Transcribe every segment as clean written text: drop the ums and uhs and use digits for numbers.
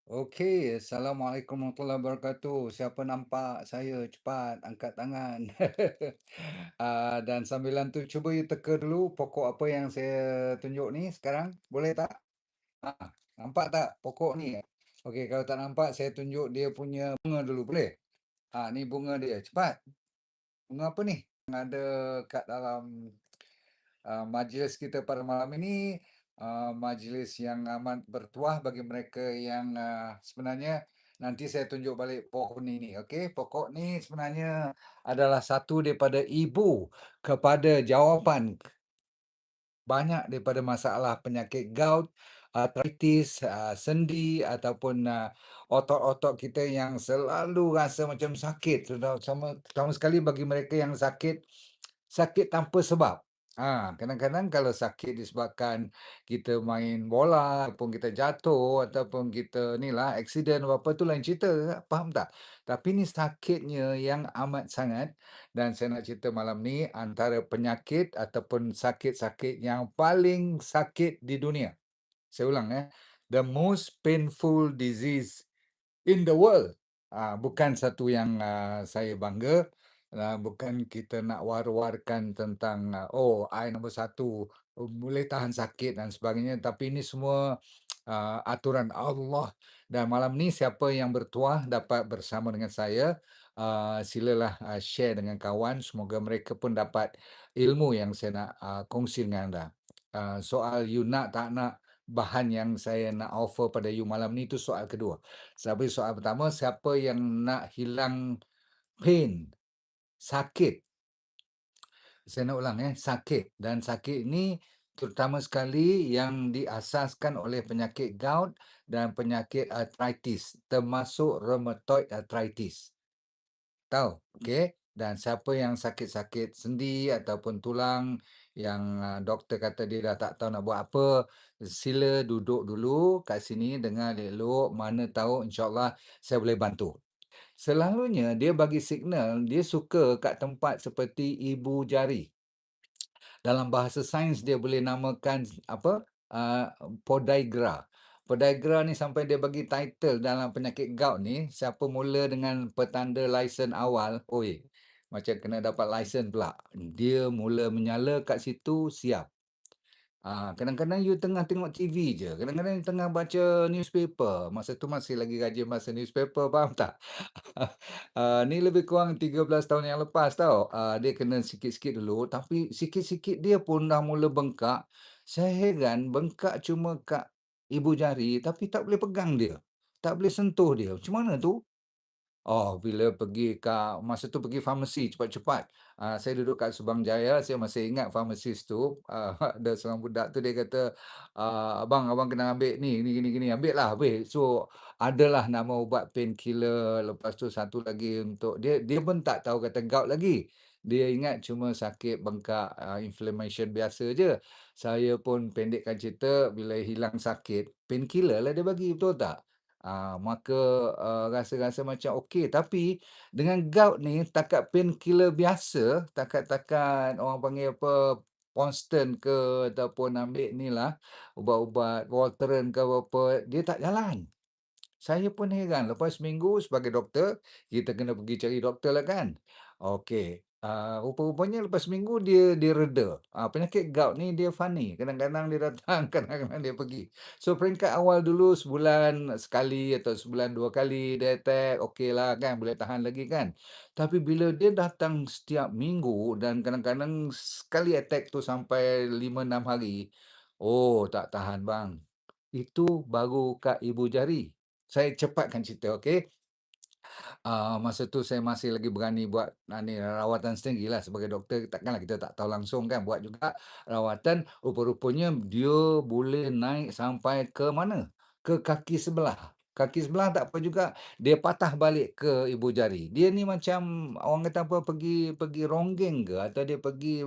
Okey, Assalamualaikum warahmatullahi wabarakatuh. Siapa nampak saya cepat angkat tangan. Dan sambilan tu cuba you teka dulu pokok apa yang saya tunjuk ni sekarang, boleh tak? Nampak tak pokok ni? Okey, kalau tak nampak saya tunjuk dia punya bunga dulu, boleh? Ni bunga dia, cepat. Bunga apa ni? Yang ada kat dalam majlis kita pada malam ini, majlis yang amat bertuah bagi mereka yang, sebenarnya nanti saya tunjuk balik pokok ini, okey. Pokok ni sebenarnya adalah satu daripada ibu kepada jawapan banyak daripada masalah penyakit gout, artritis, sendi ataupun, otot-otot kita yang selalu rasa macam sakit, terutama sekali bagi mereka yang sakit tanpa sebab. Kadang-kadang kalau sakit disebabkan kita main bola ataupun kita jatuh ataupun kita ni lah aksiden apa-apa tu lain cerita, faham tak? Tapi ni sakitnya yang amat sangat dan saya nak cerita malam ni antara penyakit ataupun sakit-sakit yang paling sakit di dunia. Saya ulang the most painful disease in the world. Bukan satu yang, saya bangga, bukan kita nak war-warkan tentang, "Oh, I nombor satu, boleh tahan sakit dan sebagainya," tapi ini semua, aturan Allah. Dan malam ni siapa yang bertuah dapat bersama dengan saya, silalah, share dengan kawan, semoga mereka pun dapat ilmu yang saya nak, kongsi dengan anda. Soal you nak tak nak bahan yang saya nak offer pada you malam ni, itu soal kedua. Tapi soal pertama, siapa yang nak hilang pain, sakit, saya nak ulang sakit dan sakit ini terutama sekali yang diasaskan oleh penyakit gout dan penyakit artritis, termasuk rheumatoid arthritis. Tahu? Okey. Dan siapa yang sakit-sakit sendi ataupun tulang yang, doktor kata dia dah tak tahu nak buat apa, sila duduk dulu kat sini dengar elok, mana tahu insya-Allah saya boleh bantu. Selalunya dia bagi signal, dia suka kat tempat seperti ibu jari. Dalam bahasa sains dia boleh namakan apa, podagra. Podagra ni sampai dia bagi title dalam penyakit gout ni, siapa mula dengan petanda lesen awal, oi, macam kena dapat lesen pula. Dia mula menyala kat situ, siap. Kadang-kadang you tengah tengok TV je, kadang-kadang you tengah baca newspaper, masa tu masih lagi rajin baca newspaper, faham tak? Ni lebih kurang 13 tahun yang lepas tau, dia kena sikit-sikit dulu, tapi sikit-sikit dia pun dah mula bengkak. Saya heran bengkak cuma kat ibu jari, tapi tak boleh pegang dia, tak boleh sentuh dia, macam mana tu? Oh, bila pergi masa tu pergi farmasi cepat-cepat. Saya duduk kat Subang Jaya, saya masih ingat farmasis tu, ada seorang budak tu dia kata, "Abang, abang kena ambil ni gini gini." "Ambillah, ambil." So, adalah nama ubat painkiller, lepas tu satu lagi untuk dia dia pun tak tahu kata gout lagi. Dia ingat cuma sakit bengkak, inflammation biasa je. Saya pun pendekkan cerita, bila hilang sakit, painkiller lah dia bagi, betul tak? Maka, rasa-rasa macam okey, tapi dengan gout ni takat painkiller biasa, takat-takat orang panggil apa, Ponston ke ataupun ambil ni lah, ubat-ubat Voltaren ke apa, dia tak jalan. Saya pun heran, lepas seminggu sebagai doktor, kita kena pergi cari doktor lah kan. Okey, rupa-rupanya lepas seminggu dia reda. Penyakit gout ni dia funny, kadang-kadang dia datang, kadang-kadang dia pergi. So peringkat awal dulu sebulan sekali atau sebulan 2 kali dia attack, okeylah kan, boleh tahan lagi kan. Tapi bila dia datang setiap minggu dan kadang-kadang sekali attack tu sampai 5 6 hari, oh tak tahan bang. Itu baru kat ibu jari. Saya cepatkan cerita, okey. Masa tu saya masih lagi berani buat, ni rawatan sendirilah sebagai doktor, takkanlah kita tak tahu langsung kan, buat juga rawatan. Rupa-rupanya dia boleh naik sampai ke mana? Ke kaki sebelah. Kaki sebelah tak apa juga, dia patah balik ke ibu jari. Dia ni macam orang kata apa, pergi pergi ronggeng ke atau dia pergi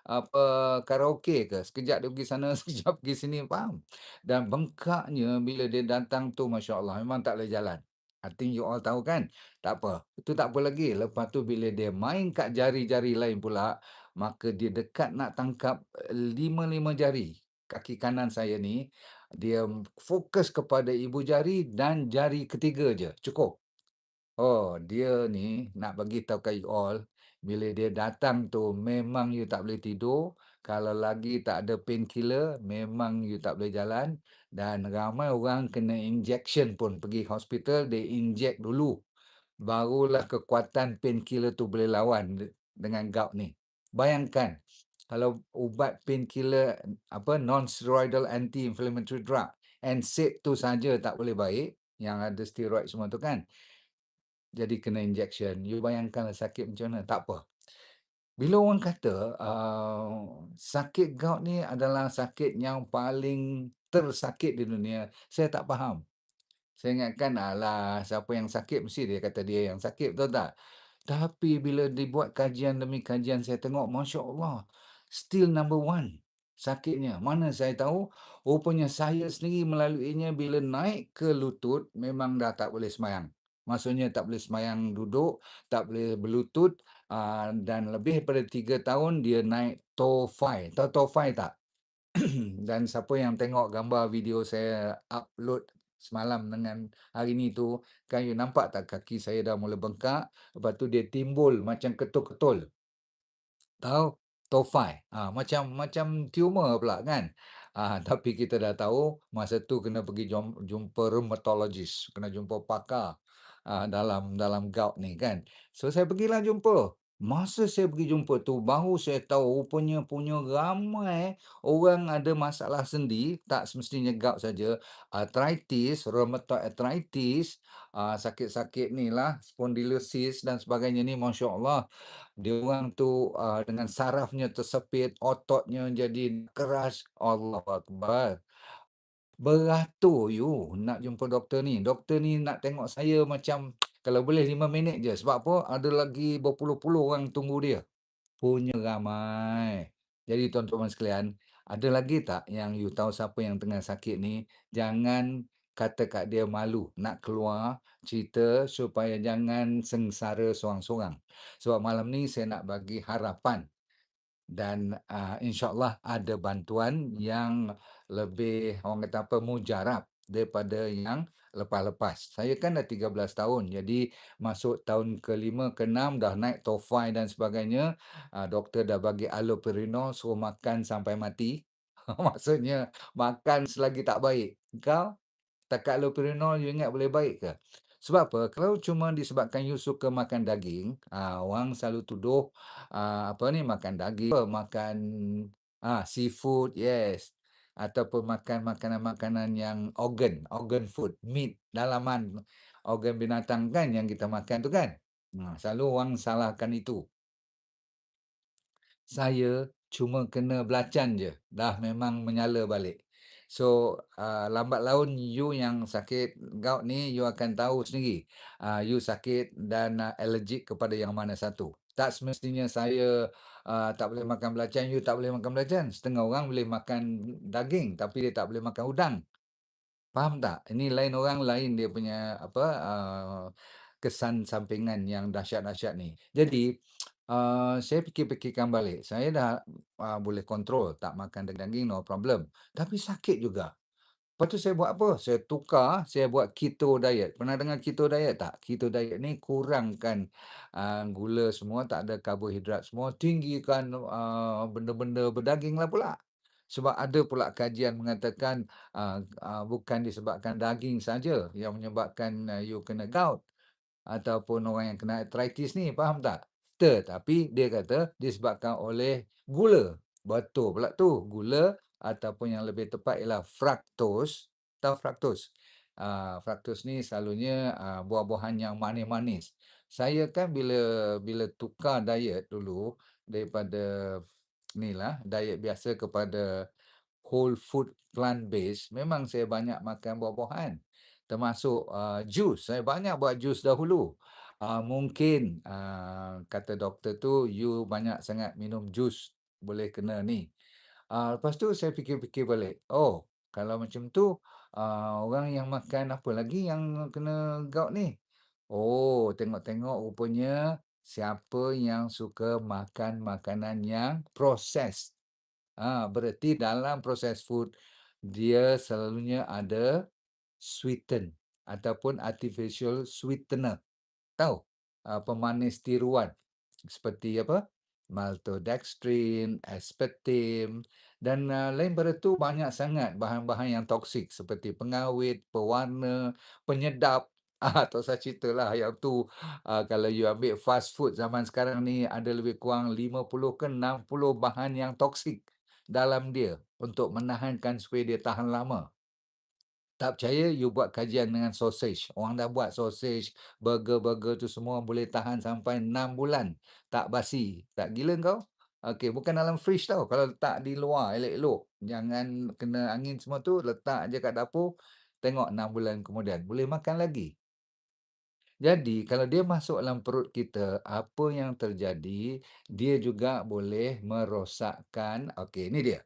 apa, karaoke ke, sekejap dia pergi sana, sekejap pergi sini, faham? Dan bengkaknya bila dia datang tu masya-Allah memang tak boleh jalan. I think you all tahu kan? Tak apa, itu tak apa lagi. Lepas tu bila dia main kat jari-jari lain pula, maka dia dekat nak tangkap, lima-lima jari kaki kanan saya ni. Dia fokus kepada ibu jari dan jari ketiga je, cukup. Oh, dia ni nak bagi tahu kat you all, bila dia datang tu memang you tak boleh tidur, kalau lagi tak ada painkiller, memang you tak boleh jalan dan ramai orang kena injection pun, pergi hospital, dia inject dulu, barulah kekuatan painkiller tu boleh lawan dengan gout ni. Bayangkan, kalau ubat painkiller, non-steroidal anti-inflammatory drug, NSAID tu saja tak boleh baik, yang ada steroid semua tu kan, jadi kena injection. You bayangkanlah sakit macam mana, tak apa. Bila orang kata, sakit gout ni adalah sakit yang paling tersakit di dunia, saya tak faham. Saya ingatkan, alah, siapa yang sakit mesti dia kata dia yang sakit, betul tak? Tapi bila dibuat kajian demi kajian, saya tengok, Masya Allah, still number one sakitnya. Mana saya tahu, rupanya saya sendiri melaluinya bila naik ke lutut, memang dah tak boleh semayang. Maksudnya tak boleh semayang duduk, tak boleh berlutut, dan lebih daripada 3 tahun dia naik tophi. Tahu tophi tak? Dan siapa yang tengok gambar video saya upload semalam dengan hari ni tu, kan you nampak tak kaki saya dah mula bengkak, lepas tu dia timbul macam ketul-ketul. Tahu? Tophi. Macam macam tumor pula kan. Tapi kita dah tahu masa tu kena pergi jumpa rheumatologist, kena jumpa pakar dalam dalam gout ni kan. So saya pergilah jumpa. Masa saya pergi jumpa tu baru saya tahu rupanya punya ramai orang ada masalah sendi, tak semestinya gout saja, arthritis, rheumatoid arthritis, sakit-sakit ni lah, spondylosis dan sebagainya ni, masya-Allah. Dia orang tu, dengan sarafnya tersepit, ototnya jadi keras, Allahu Akbar. Beratur you nak jumpa doktor ni. Doktor ni nak tengok saya macam kalau boleh 5 minit je. Sebab apa? Ada lagi berpuluh-puluh orang tunggu dia. Punya ramai. Jadi tuan-tuan sekalian, ada lagi tak yang you tahu siapa yang tengah sakit ni, jangan kata kat dia malu nak keluar cerita supaya jangan sengsara seorang-seorang. Sebab malam ni saya nak bagi harapan dan, insya-Allah ada bantuan yang lebih, orang kata apa, mujarab daripada yang lepas-lepas. Saya kan dah 13 tahun, jadi masuk tahun ke-5, ke-6 dah naik tophi dan sebagainya, doktor dah bagi allopurinol, suruh makan sampai mati. Maksudnya makan selagi tak baik. Kau takat allopurinol you ingat boleh baik ke? Sebab apa? Kalau cuma disebabkan you suka makan daging, orang selalu tuduh, apa ni, makan daging, makan, seafood, yes, ataupun makan makanan-makanan yang organ food, meat, dalaman organ binatang kan yang kita makan tu kan. Selalu orang salahkan itu. Saya cuma kena belacan je, dah memang menyala balik. So, lambat laun you yang sakit gout ni, you akan tahu sendiri, you sakit dan, allergic kepada yang mana satu. Tak semestinya saya, tak boleh makan belacan, you tak boleh makan belacan. Setengah orang boleh makan daging, tapi dia tak boleh makan udang. Faham tak? Ini lain orang, lain dia punya apa, kesan sampingan yang dahsyat-dahsyat ni. Jadi, saya fikir-fikirkan balik, saya dah, boleh kontrol tak makan daging, no problem. Tapi sakit juga. Lepas tu saya buat apa? Saya tukar, saya buat keto diet. Pernah dengar keto diet tak? Keto diet ni kurangkan, gula semua, tak ada karbohidrat semua, tinggikan, benda-benda berdaging lah pula. Sebab ada pula kajian mengatakan, bukan disebabkan daging saja yang menyebabkan, you kena gout ataupun orang yang kena arthritis ni, faham tak? Tetapi dia kata disebabkan oleh gula. Betul pula tu, gula ataupun yang lebih tepat ialah fructose. Tahu fructose? Fructose ni selalunya, buah-buahan yang manis-manis. Saya kan bila bila tukar diet dulu daripada ni lah, diet biasa kepada whole food plant based, memang saya banyak makan buah-buahan. Termasuk, jus, saya banyak buat jus dahulu. Mungkin, kata doktor tu, "You banyak sangat minum jus, boleh kena ni." Lepas tu saya fikir-fikir balik, oh, kalau macam tu, orang yang makan apa lagi yang kena gout ni? Oh, tengok-tengok rupanya siapa yang suka makan makanan yang proses. Berarti dalam proses food, dia selalunya ada sweeten ataupun artificial sweetener. Tahu? Pemanis tiruan seperti apa, maltodextrin, aspartame dan, lain pada tu banyak sangat bahan-bahan yang toksik seperti pengawet, pewarna, penyedap. Tak usah ceritalah yang tu, kalau you ambil fast food zaman sekarang ni ada lebih kurang 50 ke 60 bahan yang toksik dalam dia untuk menahankan supaya dia tahan lama. Tak percaya, you buat kajian dengan sausage. Orang dah buat sausage, burger-burger tu semua boleh tahan sampai 6 bulan, tak basi. Tak gila kau? Okey, bukan dalam fridge tau, kalau letak di luar elok-elok, jangan kena angin semua tu, letak je kat dapur, tengok 6 bulan kemudian, boleh makan lagi. Jadi, kalau dia masuk dalam perut kita, apa yang terjadi, dia juga boleh merosakkan okey, ni dia.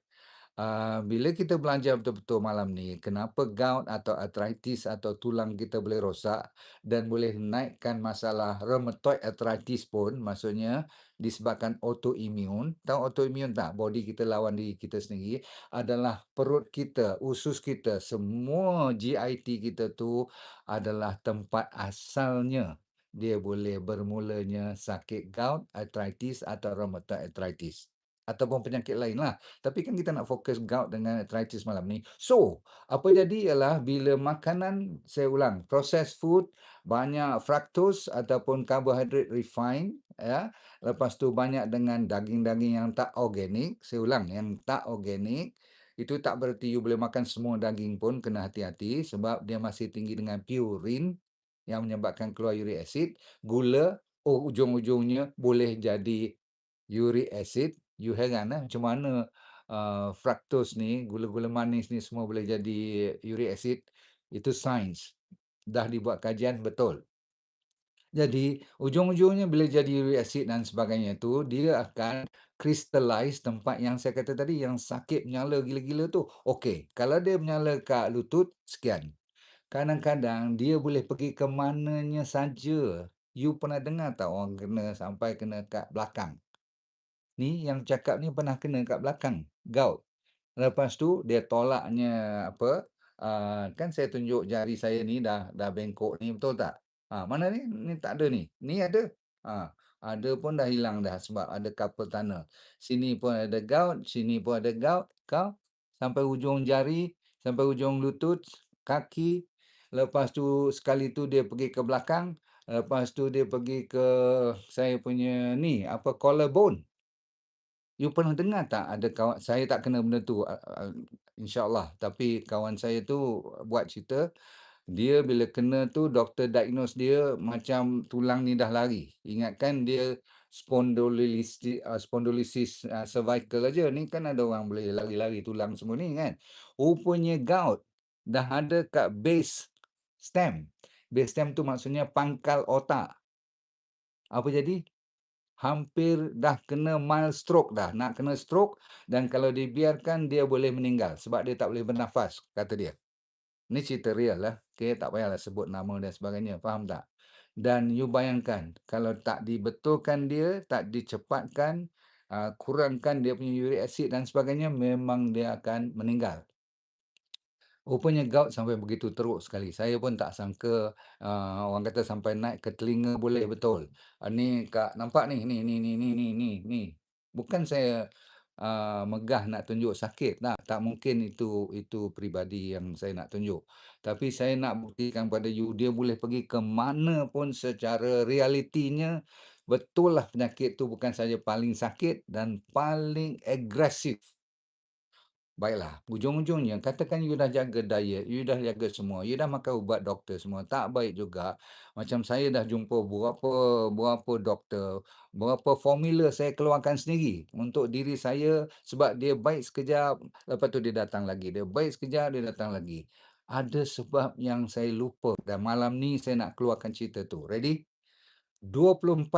Bila kita belajar betul-betul malam ni, kenapa gout atau arthritis atau tulang kita boleh rosak dan boleh naikkan masalah rheumatoid arthritis pun, maksudnya disebabkan autoimun. Tahu autoimun tak? Body kita lawan diri kita sendiri, adalah perut kita, usus kita, semua GIT kita tu adalah tempat asalnya dia boleh bermulanya sakit gout, arthritis atau rheumatoid arthritis ataupun penyakit lain lah. Tapi kan kita nak fokus gout dengan arthritis malam ni. So, apa jadi ialah bila makanan, saya ulang, processed food, banyak fructose ataupun karbohidrat refined, ya. Lepas tu banyak dengan daging-daging yang tak organik, saya ulang, yang tak organik, itu tak bererti you boleh makan semua daging pun, kena hati-hati sebab dia masih tinggi dengan purin yang menyebabkan keluar uric acid, gula, ujung-ujungnya boleh jadi uric acid. You heran macam mana, fructose ni, gula-gula manis ni semua boleh jadi uric acid. Itu sains, dah dibuat kajian betul. Jadi, ujung-ujungnya bila jadi uric acid dan sebagainya tu, dia akan crystallize tempat yang saya kata tadi, yang sakit menyala gila-gila tu. Okey, kalau dia menyala kat lutut, sekian. Kadang-kadang dia boleh pergi ke mananya saja. You pernah dengar tak orang sampai kena kat belakang? Ni yang cakap ni pernah kena kat belakang, gout. Lepas tu dia tolaknya apa, kan saya tunjuk jari saya ni dah bengkok ni, betul tak? Mana ni? Ni tak ada ni. Ni ada. Ada pun dah hilang dah sebab ada carpal tunnel. Sini pun ada gout, sini pun ada gout. Kau sampai ujung jari, sampai ujung lutut, kaki. Lepas tu sekali tu dia pergi ke belakang, lepas tu dia pergi ke saya punya ni, apa, collarbone. You pernah dengar tak ada kawan saya tak kena benda tu, insya-Allah, tapi kawan saya tu buat cerita, dia bila kena tu doktor diagnose dia macam tulang ni dah lari. Ingatkan dia spondylosis, cervical aja, ni kan ada orang boleh lari-lari tulang semua ni kan. Rupanya gout dah ada kat base stem. Base stem tu maksudnya pangkal otak. Apa jadi? Hampir dah kena mild stroke dah, nak kena stroke dan kalau dibiarkan dia boleh meninggal sebab dia tak boleh bernafas, kata dia. Ni cerita real lah, okey, tak payahlah sebut nama dan sebagainya, faham tak? Dan you bayangkan, kalau tak dibetulkan dia, tak dicepatkan, kurangkan dia punya uric acid dan sebagainya, memang dia akan meninggal. Rupanya gout sampai begitu teruk sekali. Saya pun tak sangka, orang kata sampai naik ke telinga boleh, betul. Ni Kak, nampak ni. Bukan saya, megah nak tunjuk sakit, tak mungkin itu peribadi yang saya nak tunjuk. Tapi saya nak buktikan pada you, dia boleh pergi ke mana pun secara realitinya, betul lah penyakit tu bukan saja paling sakit dan paling agresif. Baiklah, ujung-ujungnya katakan you dah jaga diet, you dah jaga semua, you dah makan ubat doktor semua, tak baik juga. Macam saya dah jumpa berapa berapa doktor, berapa formula saya keluarkan sendiri untuk diri saya sebab dia baik sekejap, lepas tu dia datang lagi. Dia baik sekejap, dia datang lagi. Ada sebab yang saya lupa dan malam ni saya nak keluarkan cerita tu. Ready? 24%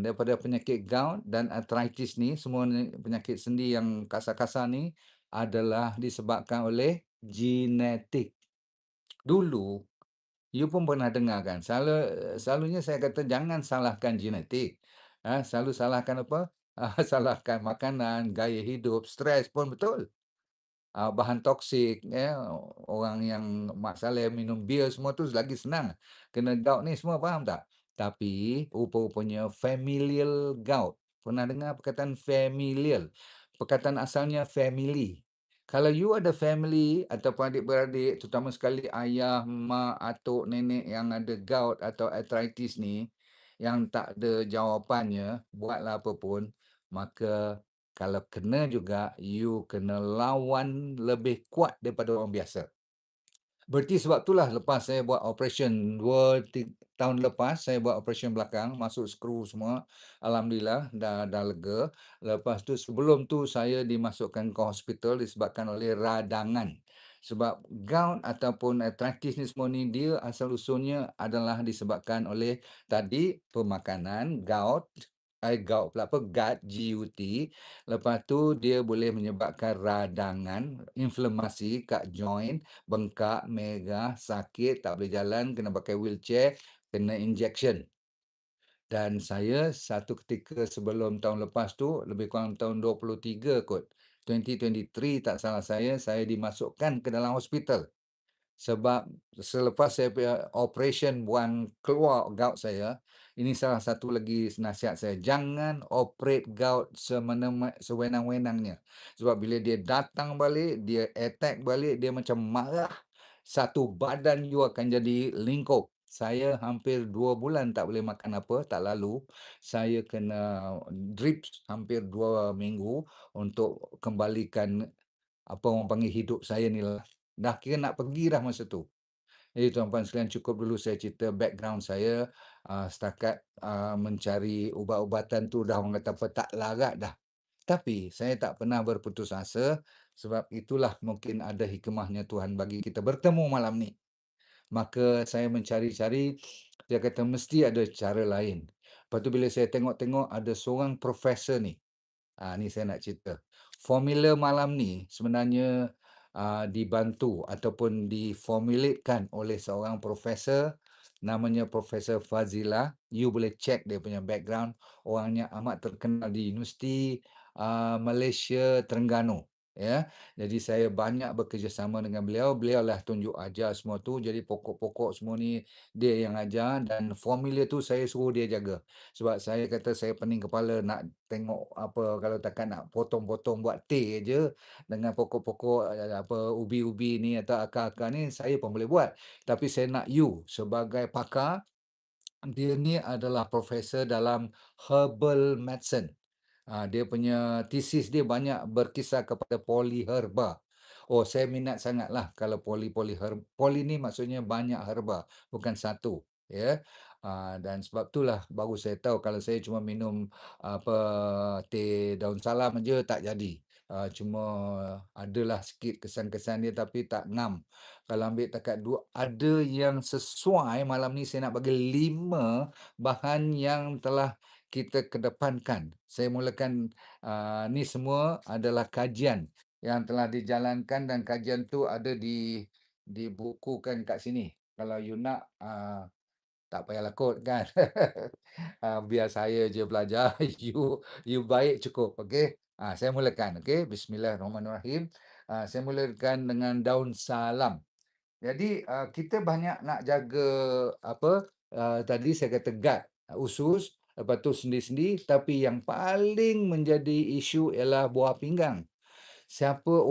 daripada penyakit gout dan arthritis ni, semua ni penyakit sendi yang kasar-kasar ni adalah disebabkan oleh genetik. Dulu, you pun pernah dengar kan, selalunya saya kata jangan salahkan genetik. Selalu salahkan apa? Salahkan makanan, gaya hidup, stres pun betul. bahan toksik ya, orang yang masalah minum bir semua tu lagi senang kena gout ni semua, faham tak? Tapi rupa-rupanya familial gout. Pernah dengar perkataan familial? Perkataan asalnya family. Kalau you ada family ataupun adik-beradik, terutama sekali ayah, mak, atuk, nenek yang ada gout atau arthritis ni, yang tak ada jawapannya, buatlah apa pun, maka kalau kena juga, you kena lawan lebih kuat daripada orang biasa. Berarti sebab itulah lepas saya buat operation 2 tahun lepas, saya buat operation belakang, masuk skru semua, alhamdulillah dah lega. Lepas tu sebelum tu saya dimasukkan ke hospital disebabkan oleh radangan. Sebab gout ataupun arthritis ni semua ni, dia asal usulnya adalah disebabkan oleh tadi pemakanan, gout pula apa, gut, GUT. Lepas tu dia boleh menyebabkan radangan, inflamasi kat joint, bengkak, merah, sakit, tak boleh jalan, kena pakai wheelchair, kena injection. Dan saya satu ketika sebelum tahun lepas tu, lebih kurang tahun 23 kot, 2023 tak salah saya dimasukkan ke dalam hospital. Sebab selepas saya punya operation buang keluar gout saya, ini salah satu lagi nasihat saya, jangan operate gout sewenang-wenangnya. Sebab bila dia datang balik, dia attack balik, dia macam marah, satu badan you akan jadi lingkup. Saya hampir 2 bulan tak boleh makan apa, tak lalu. Saya kena drip hampir 2 minggu untuk kembalikan apa orang panggil hidup saya ni lah. Dah kira nak pergi dah masa tu. Jadi tuan-puan sekalian, cukup dulu saya cerita background saya, setakat, mencari ubat-ubatan tu dah orang kata apa, tak larat dah. Tapi saya tak pernah berputus asa, sebab itulah mungkin ada hikmahnya Tuhan bagi kita bertemu malam ni. Maka saya mencari-cari, dia kata mesti ada cara lain. Lepas tu bila saya tengok-tengok ada seorang profesor ni, ni saya nak cerita. Formula malam ni sebenarnya, dibantu ataupun diformulatekan oleh seorang profesor, namanya Profesor Fazila. You boleh check dia punya background, orangnya amat terkenal di Universiti, Malaysia Terengganu, ya. Jadi saya banyak bekerjasama dengan beliau, beliau lah tunjuk ajar semua tu, jadi pokok-pokok semua ni dia yang ajar dan formula tu saya suruh dia jaga. Sebab saya kata saya pening kepala nak tengok apa, kalau takat nak potong-potong buat teh aja dengan pokok-pokok, apa, ubi-ubi ni atau akar-akar ni, saya pun boleh buat. Tapi saya nak you sebagai pakar, dia ni adalah profesor dalam herbal medicine. Dia punya tesis dia banyak berkisar kepada polyherba. Oh, saya minat sangatlah kalau poli ni maksudnya banyak herba, bukan satu, ya. Dan sebab itulah baru saya tahu kalau saya cuma minum apa, teh daun salam aja tak jadi. Cuma adalah sikit kesan-kesan dia tapi tak ngam. Kalau ambil takat dua, ada yang sesuai, malam ni saya nak bagi 5 bahan yang telah kita kedepankan. Saya mulakan, ni semua adalah kajian yang telah dijalankan dan kajian tu ada dibukukan kat sini. Kalau you nak, tak payahlah kod kan. Biar saya je belajar, you baik cukup, okey? Saya mulakan, okey? Bismillahirrahmanirrahim. Saya mulakan dengan daun salam. Jadi, kita banyak nak jaga apa, tadi saya kata gut, usus, lepas tu sendi-sendi, tapi yang paling menjadi isu ialah buah pinggang. Siapa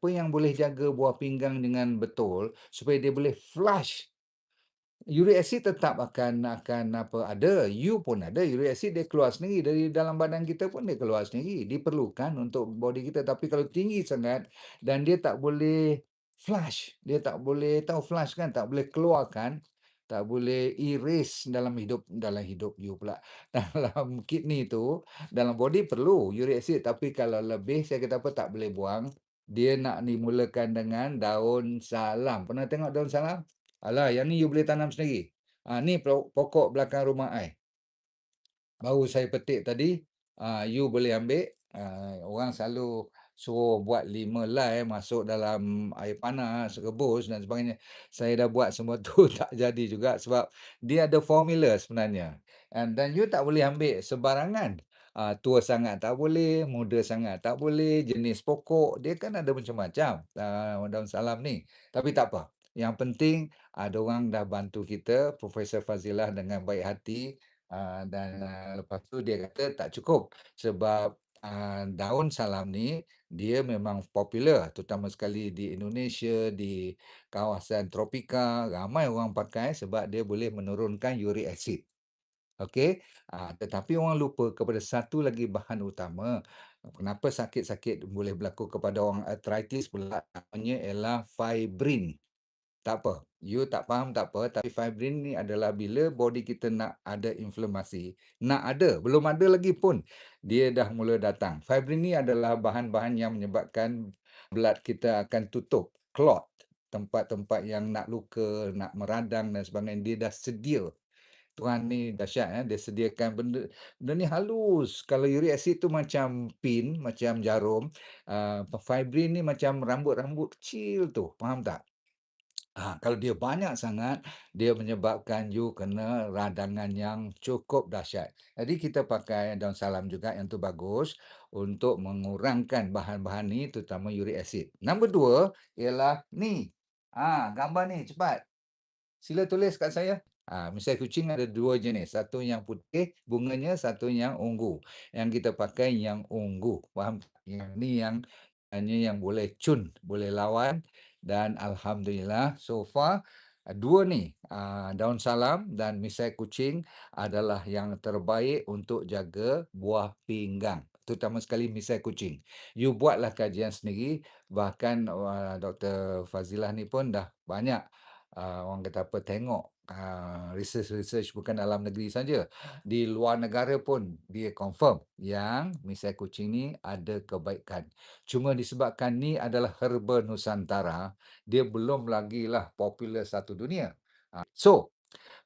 yang boleh jaga buah pinggang dengan betul supaya dia boleh flush. Uric acid tetap akan apa, ada, you pun ada uric acid, dia keluar sendiri dari dalam badan kita pun dia keluar sendiri, diperlukan untuk body kita. Tapi kalau tinggi sangat dan dia tak boleh flush, dia tak boleh, tahu flush kan, tak boleh keluarkan, tak boleh erase dalam hidup you pula, dalam kidney tu, dalam body perlu uric acid, tapi kalau lebih saya kata apa, tak boleh buang. Dia nak dimulakan dengan daun salam. Pernah tengok daun salam? Alah, yang ni you boleh tanam sendiri. Ni pokok belakang rumah I. Baru saya petik tadi, you boleh ambil. Orang selalu suruh buat 5 helai masuk dalam air panas, rebus dan sebagainya. Saya dah buat semua tu tak jadi juga sebab dia ada formula sebenarnya. Dan you tak boleh ambil sebarangan. Tua sangat tak boleh, muda sangat tak boleh, jenis pokok, dia kan ada macam-macam, daun salam ni. Tapi tak apa, yang penting ada orang dah bantu kita, Profesor Fazilah dengan baik hati, dan, lepas tu dia kata tak cukup sebab, daun salam ni dia memang popular, terutama sekali di Indonesia, di kawasan tropika, ramai orang pakai sebab dia boleh menurunkan uric acid. Okey, tetapi orang lupa kepada satu lagi bahan utama. Kenapa sakit-sakit boleh berlaku kepada orang arthritis pula, namanya ialah fibrin. Tak apa, you tak faham tak apa, tapi fibrin ni adalah bila body kita nak ada inflamasi, nak ada, belum ada lagi pun, dia dah mula datang. Fibrin ni adalah bahan-bahan yang menyebabkan blood kita akan tutup, clot, tempat-tempat yang nak luka, nak meradang dan sebagainya, dia dah sedia. Tuhan ni dahsyat, dia sediakan benda benda ni halus. Kalau uric acid tu macam pin, macam jarum, fibrin ni macam rambut-rambut kecil tu, faham tak? Kalau dia banyak sangat, dia menyebabkan you kena radangan yang cukup dahsyat. Jadi kita pakai daun salam juga yang tu bagus untuk mengurangkan bahan-bahan ni terutama uric acid. Nombor 2 ialah ni. Gambar ni cepat. Sila tulis kat saya. Misai kucing ada 2 jenis, satu yang putih bunganya, satu yang ungu. Yang kita pakai yang ungu, faham tak? Yang ni yang hanya yang boleh cun, boleh lawan dan alhamdulillah so far, 2 ni, daun salam dan misai kucing adalah yang terbaik untuk jaga buah pinggang, terutama sekali misai kucing. You buatlah kajian sendiri, bahkan, Doktor Fazilah ni pun dah banyak orang kata apa, tengok, research-research bukan dalam negeri saja, di luar negara pun dia confirm yang misai kucing ni ada kebaikan. Cuma disebabkan ni adalah herba nusantara, dia belum lagilah popular satu dunia. So,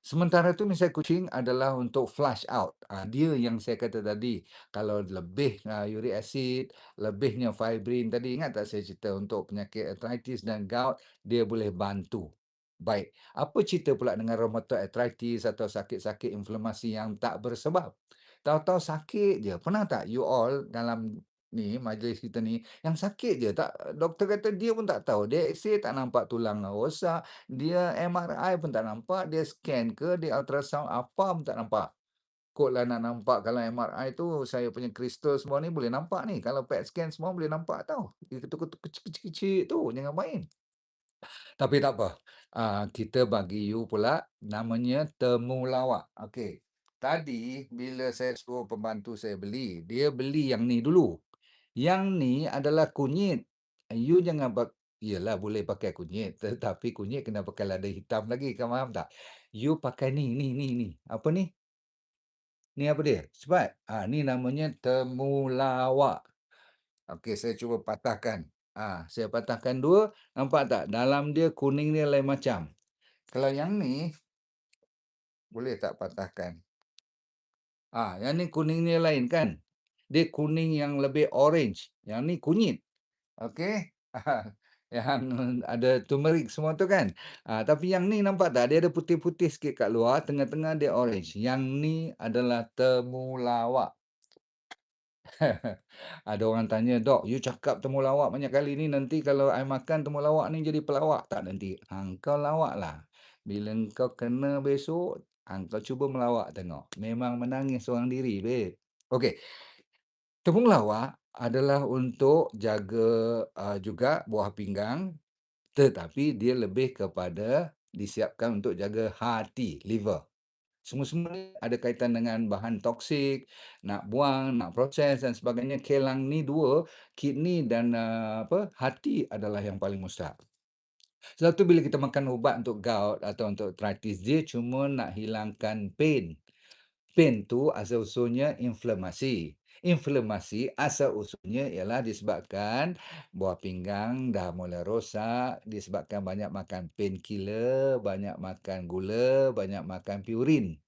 sementara tu misai kucing adalah untuk flush out. Dia yang saya kata tadi, kalau lebih, uric acid, lebihnya fibrin tadi, ingat tak saya cerita untuk penyakit arthritis dan gout, dia boleh bantu. Baik, apa cerita pula dengan rheumatoid arthritis atau sakit-sakit inflamasi yang tak bersebab? Tahu-tahu sakit je. Pernah tak you all dalam ni, majlis kita ni, yang sakit je tak doktor kata dia pun tak tahu, dia X-ray tak nampak tulang rosak, dia MRI pun tak nampak, dia scan ke, dia ultrasound apa pun tak nampak. Kotlah nak nampak kalau MRI tu saya punya kristal semua ni boleh nampak ni, kalau PET scan semua boleh nampak tau. Dia ketuk-ketuk kecil-kecil tu, jangan main. Tapi tak apa, kita bagi you pula namanya temulawak. Okey, tadi bila saya suruh pembantu saya beli, dia beli yang ni dulu. Yang ni adalah kunyit. You jangan iyalah boleh pakai kunyit, tetapi kunyit kena pakai lada hitam lagi, kau faham tak? You pakai ni. Apa ni? Ni apa dia? Cepat. Ni namanya temulawak. Okey, saya cuba patahkan. Saya patahkan 2, nampak tak? Dalam dia kuning dia lain macam. Kalau yang ni, boleh tak patahkan? Yang ni kuningnya lain kan? Dia kuning yang lebih orange. Yang ni kunyit. Okey? Yang ada turmeric semua tu kan? Tapi yang ni nampak tak? Dia ada putih-putih sikit kat luar, tengah-tengah dia orange. Yang ni adalah temulawak. Ada orang tanya, "Dok, you cakap temulawak banyak kali ni, nanti kalau I makan temulawak ni jadi pelawak tak nanti?" Kau lawaklah. Bila kau kena besok, kau cuba melawak tengok. Memang menangis seorang diri, babe. Okey, temulawak adalah untuk jaga, juga buah pinggang, tetapi dia lebih kepada disiapkan untuk jaga hati, liver. Semua-semua ni ada kaitan dengan bahan toksik, nak buang, nak proses dan sebagainya. Kelang ni 2, kidney dan, hati adalah yang paling mustahak. Sebab tu bila kita makan ubat untuk gout atau untuk arthritis, dia cuma nak hilangkan pain. Pain tu asal-usulnya inflamasi. Inflamasi asal-usulnya ialah disebabkan buah pinggang dah mula rosak, disebabkan banyak makan painkiller, banyak makan gula, banyak makan purin.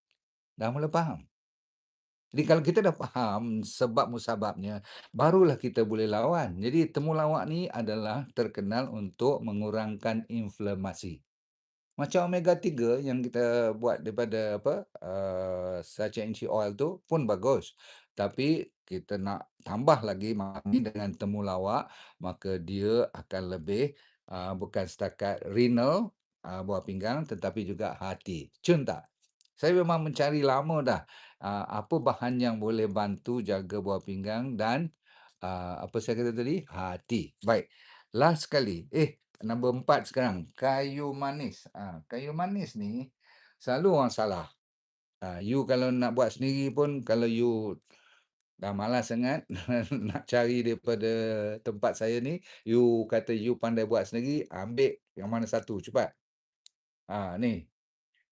Dah mula faham? Jadi kalau kita dah faham sebab musababnya, barulah kita boleh lawan. Jadi temulawak ni adalah terkenal untuk mengurangkan inflamasi. Macam omega 3 yang kita buat daripada apa, sachainchi oil tu pun bagus. Tapi kita nak tambah lagi ni dengan temulawak, maka dia akan lebih, bukan setakat renal, buah pinggang tetapi juga hati. Cun tak? Saya memang mencari lama dah, apa bahan yang boleh bantu jaga buah pinggang dan, apa saya kata tadi? Hati. Baik, last sekali, nombor 4 sekarang, kayu manis. Kayu manis ni selalu orang salah. You kalau nak buat sendiri pun, kalau you dah malas sangat nak cari daripada tempat saya ni, you kata you pandai buat sendiri, ambil yang mana satu cepat. Ni,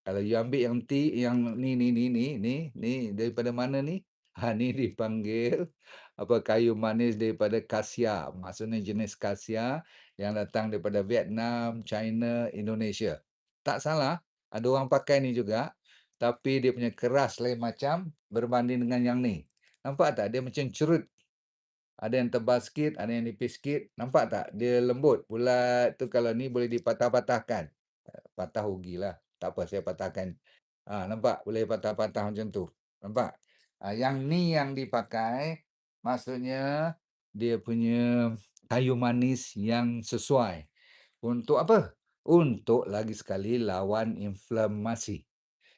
kalau you ambil yang ni daripada mana ni? Ni dipanggil kayu manis daripada Kasia, maksudnya jenis Kasia yang datang daripada Vietnam, China, Indonesia. Tak salah, ada orang pakai ni juga, tapi dia punya keras lain macam berbanding dengan yang ni. Nampak tak? Dia macam cerut. Ada yang tebal sikit, ada yang nipis sikit. Nampak tak? Dia lembut, bulat tu kalau ni boleh dipatah-patahkan. Patah rugilah. Tak apa, saya patahkan. Nampak? Boleh patah-patah macam tu. Nampak? Yang ni yang dipakai, maksudnya dia punya kayu manis yang sesuai. Untuk apa? Untuk lagi sekali lawan inflamasi.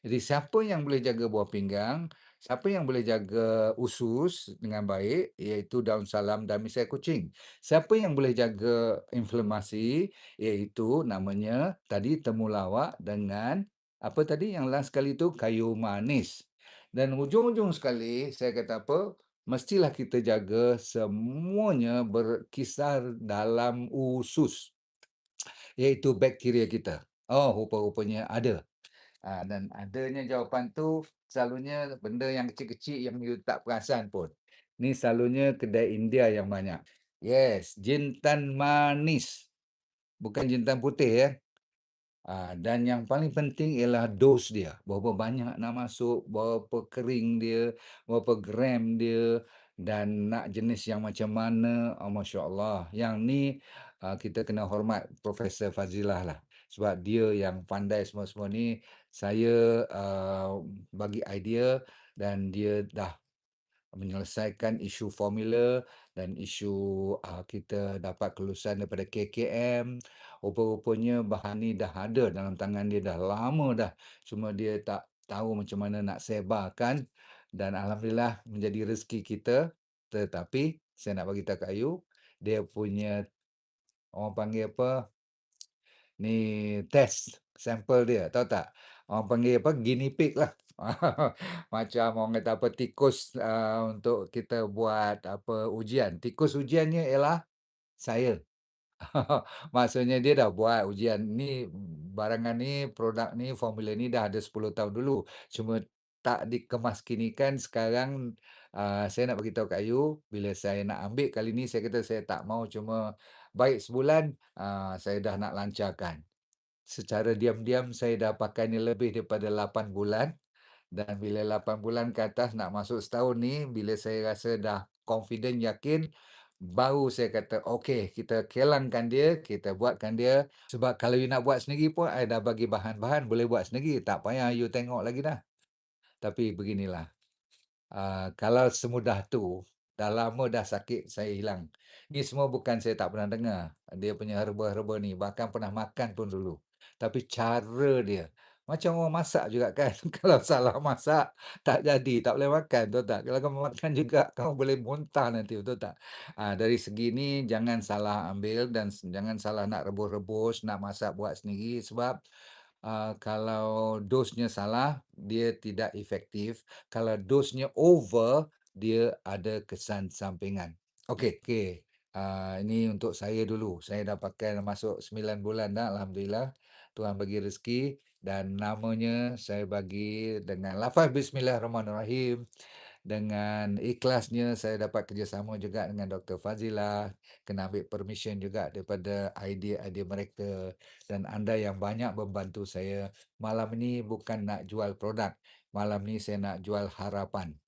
Jadi siapa yang boleh jaga buah pinggang, siapa yang boleh jaga usus dengan baik, iaitu daun salam dan misai kucing. Siapa yang boleh jaga inflamasi, iaitu namanya tadi temulawak dengan apa tadi yang last sekali tu kayu manis. Dan ujung-ujung sekali saya kata apa? Mestilah kita jaga semuanya berkisar dalam usus, iaitu bakteria kita. Oh, rupa-rupanya ada. Dan adanya jawapan tu selalunya benda yang kecil-kecil yang you tak perasan pun. Ni selalunya kedai India yang banyak. Yes, jintan manis, bukan jintan putih ya. Dan yang paling penting ialah dos dia. Berapa banyak nak masuk, berapa kering dia, berapa gram dia dan nak jenis yang macam mana. Masya Allah. Yang ni kita kena hormat Profesor Fazilah lah. Sebab dia yang pandai semua-semua ni. Saya bagi idea dan dia dah menyelesaikan isu formula dan isu kita dapat kelulusan daripada KKM. Rupa-rupanya bahan ni dah ada dalam tangan dia dah lama dah. Cuma dia tak tahu macam mana nak sebarkan dan alhamdulillah menjadi rezeki kita. Tetapi saya nak bagi tahu kat you, dia punya orang panggil apa? Ni test sampel dia, tahu tak? Orang panggil apa? Guinea pig lah. Macam orang kata apa, tikus, untuk kita buat apa, ujian. Tikus ujiannya ialah saya. Maksudnya dia dah buat ujian ni, barangan ni, produk ni, formula ni dah ada 10 tahun dulu. Cuma tak dikemaskinikan sekarang, saya nak beritahu kat you, bila saya nak ambil kali ni, saya kata saya tak mau cuma baik sebulan, saya dah nak lancarkan. Secara diam-diam saya dah pakai ni lebih daripada 8 bulan dan bila 8 bulan ke atas nak masuk setahun ni, bila saya rasa dah confident, yakin, baru saya kata, "Okey, kita kelangkan dia, kita buatkan dia." Sebab kalau you nak buat sendiri pun, I dah bagi bahan-bahan, boleh buat sendiri. Tak payah you tengok lagi dah. Tapi beginilah. Kalau semudah tu, dah lama dah sakit saya hilang. Ni semua bukan saya tak pernah dengar, dia punya herba-herba ni, bahkan pernah makan pun dulu. Tapi cara dia, macam orang masak juga kan, kalau salah masak, tak jadi, tak boleh makan, betul tak? Kalau kamu makan juga, kamu boleh muntah nanti, betul tak? Dari segi ni, jangan salah ambil dan jangan salah nak rebus-rebus, nak masak buat sendiri sebab kalau dosnya salah, dia tidak efektif. Kalau dosnya over, dia ada kesan sampingan. Okey. Ini untuk saya dulu. Saya dah pakai dah masuk 9 bulan dah, alhamdulillah. Tuhan bagi rezeki dan namanya saya bagi dengan lafaz bismillahirrahmanirrahim. Dengan ikhlasnya saya dapat kerjasama juga dengan Dr. Fazilah, kena ambil permission juga daripada idea-idea mereka dan anda yang banyak membantu saya. Malam ini bukan nak jual produk, malam ni saya nak jual harapan.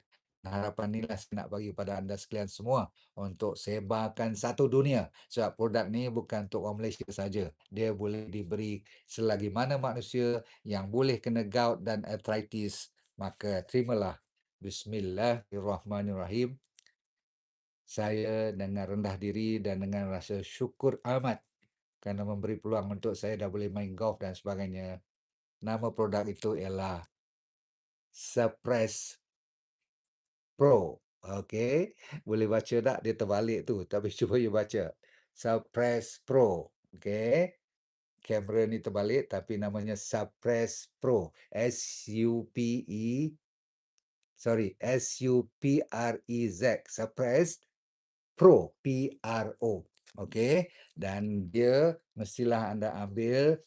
Harapan inilah saya nak bagi pada anda sekalian semua untuk sebarkan satu dunia. Sebab produk ni bukan untuk orang Malaysia saja. Dia boleh diberi selagi mana manusia yang boleh kena gout dan arthritis, maka terimalah Bismillahirrahmanirrahim. Saya dengan rendah diri dan dengan rasa syukur amat kerana memberi peluang untuk saya dah boleh main golf dan sebagainya. Nama produk itu ialah Surprise Pro. Okey, boleh baca tak? Dia terbalik tu, tapi cuba you baca. Surprise Pro. Okey. Kamera ni terbalik tapi namanya Surprise Pro. Surprez. Pro, Pro. Okey, dan dia mestilah anda ambil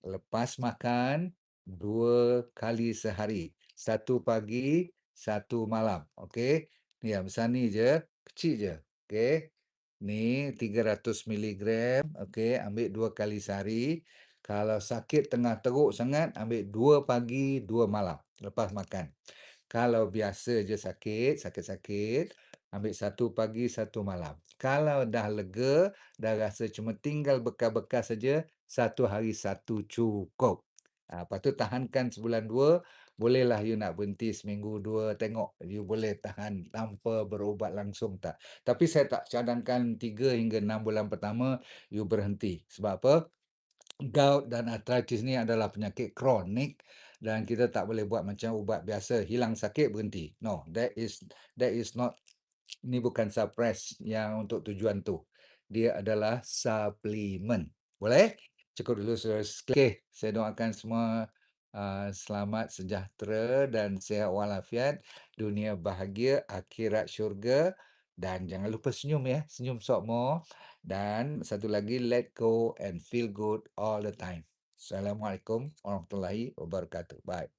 lepas makan 2 kali sehari. Satu pagi, satu malam. Okey. Ni yang besar ni je, kecil je. Okey. Ni 300 miligram. Okey, ambil 2 kali sehari. Kalau sakit tengah teruk sangat, ambil 2 pagi, 2 malam lepas makan. Kalau biasa je sakit, sakit-sakit, ambil satu pagi, satu malam. Kalau dah lega, dah rasa cuma tinggal bekas-bekas saja, satu hari satu cukup. Lepas tu tahankan sebulan dua, bolehlah you nak berhenti seminggu dua, tengok you boleh tahan tanpa berubat langsung tak. Tapi saya tak cadangkan 3 hingga 6 bulan pertama you berhenti. Sebab apa? Gout dan arthritis ni adalah penyakit kronik dan kita tak boleh buat macam ubat biasa, hilang sakit berhenti. No, that is not, ni bukan suppress yang untuk tujuan tu. Dia adalah suplemen. Boleh? Cukup dulu Saudara sekalian. Okey, saya doakan semua selamat, sejahtera dan sihat walafiat, dunia bahagia, akhirat syurga dan jangan lupa senyum ya, senyum sokmo dan satu lagi let go and feel good all the time. Assalamualaikum warahmatullahi wabarakatuh. Bye.